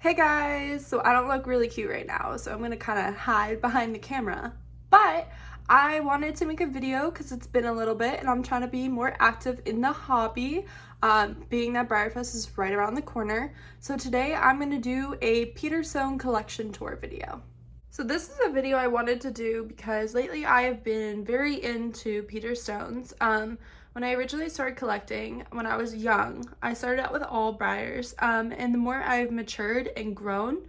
Hey guys, so I don't look really cute right now, so I'm gonna kind of hide behind the camera, but I wanted to make a video because it's been a little bit and I'm trying to be more active in the hobby, being that BreyerFest is right around the corner. So today I'm gonna do a Peter Stone collection tour video. So this is a video I wanted to do because lately I have been very into Peter Stones. When I originally started collecting, when I was young, I started out with all Breyers, and the more I've matured and grown,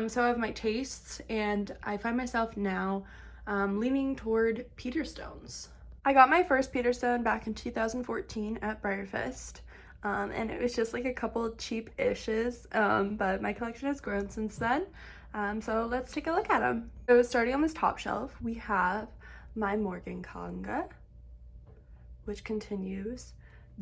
so have my tastes, and I find myself now leaning toward Peter Stones. I got my first Peter Stone back in 2014 at BreyerFest. And it was just like a couple cheap ishes, but my collection has grown since then. So let's take a look at them. So starting on this top shelf, we have my Morgenganga, which continues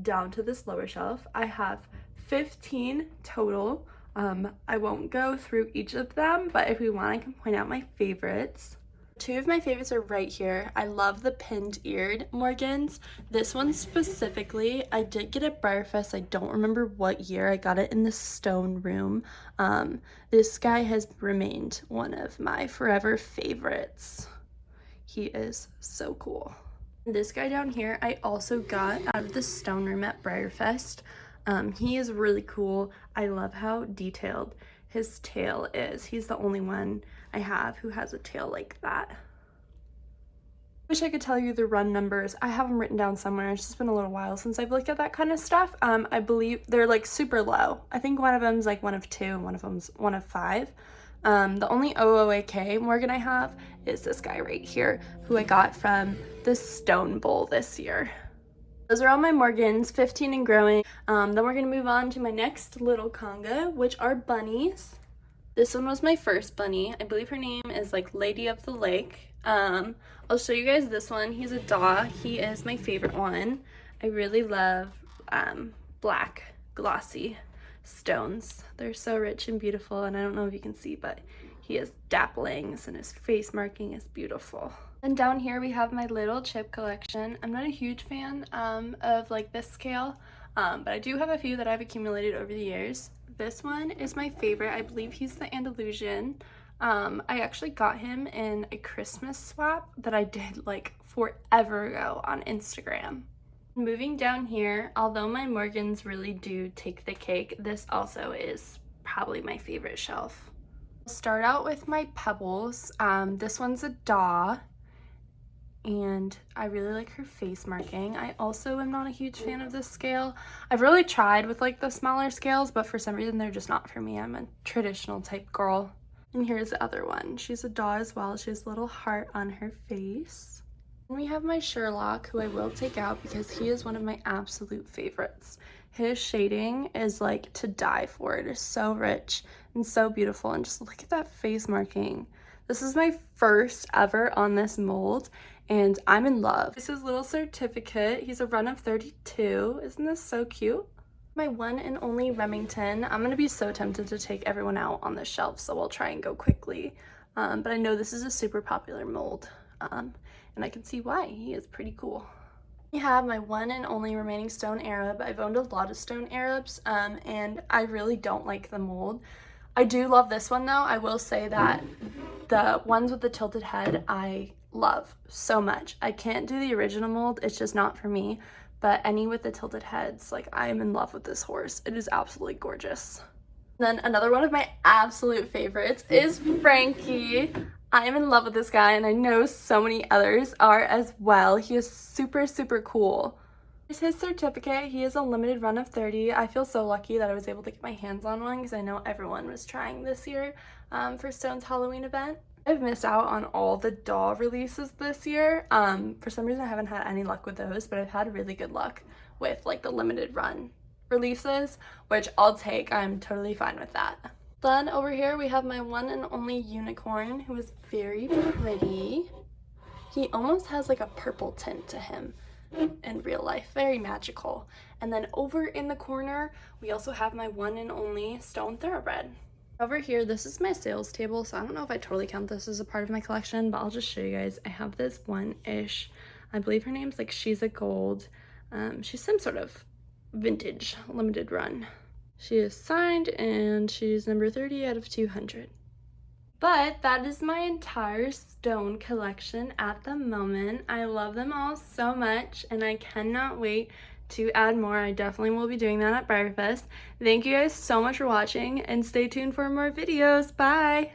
down to this lower shelf. I have 15 total. I won't go through each of them, but if we want, I can point out my favorites. Two of my favorites are right here. I love the pinned eared Morgans. This one specifically, I did get at BreyerFest. I don't remember what year. I got it in the stone room. This guy has remained one of my forever favorites. He is so cool. This guy down here, I also got out of the stone room at BreyerFest. He is really cool. I love how detailed his tail is. He's the only one I have who has a tail like that. Wish I could tell you the run numbers. I have them written down somewhere. It's just been a little while since I've looked at that kind of stuff. I believe they're like super low. I think one of them's like 1 of 2 and one of them's 1 of 5. The only OOAK Morgan I have is this guy right here, who I got from the Stone Bowl this year. Those are all my Morgans, 15 and growing. Then we're gonna move on to my next little conga, which are bunnies. This one was my first bunny. I believe her name is like Lady of the Lake. I'll show you guys this one. He's a daw. He is my favorite one. I really love black glossy stones. They're so rich and beautiful, and I don't know if you can see, but he has dapplings and his face marking is beautiful. And down here we have my little chip collection. I'm not a huge fan of like this scale, but I do have a few that I've accumulated over the years. This one is my favorite. I believe he's the Andalusian. I actually got him in a Christmas swap that I did like forever ago on Instagram. Moving down here, although my Morgans really do take the cake, this also is probably my favorite shelf. I'll start out with my Pebbles. This one's a daw, and I really like her face marking. I also am not a huge fan of this scale. I've really tried with like the smaller scales, but for some reason they're just not for me. I'm a traditional type girl. And here's the other one. She's a daw as well. She has a little heart on her face. And we have my Sherlock, who I will take out because he is one of my absolute favorites. His shading is like to die for. It is so rich and so beautiful, and just look at that face marking. This is my first ever on this mold, and I'm in love. This is little certificate. He's a run of 32. Isn't this so cute? My one and only Remington. I'm gonna be so tempted to take everyone out on this shelf, so we'll try and go quickly. But I know this is a super popular mold, and I can see why. He is pretty cool. I have my one and only remaining Stone Arab. I've owned a lot of Stone Arabs, and I really don't like the mold. I do love this one though. I will say that the ones with the tilted head I love so much. I can't do the original mold. It's just not for me. But any with the tilted heads, like, I am in love with this horse. It is absolutely gorgeous. Then another one of my absolute favorites is Frankie. I am in love with this guy, and I know so many others are as well. He is super, super cool. Here's his certificate. He is a limited run of 30. I feel so lucky that I was able to get my hands on one because I know everyone was trying this year for Stone's Halloween event. I've missed out on all the doll releases this year. For some reason I haven't had any luck with those, but I've had really good luck with like the limited run releases, which I'll take. I'm totally fine with that. Then over here we have my one and only unicorn, who is very pretty. He almost has like a purple tint to him in real life, very magical. And then over in the corner we also have my one and only Stone Thoroughbred. Over here, this is my sales table, so I don't know if I totally count this as a part of my collection, but I'll just show you guys. I have this one-ish, I believe her name's like She's a Gold. She's some sort of vintage limited run. She is signed and she's number 30 out of 200. But that is my entire stone collection at the moment. I love them all so much and I cannot wait to add more. I definitely will be doing that at BreyerFest. Thank you guys so much for watching and stay tuned for more videos. Bye!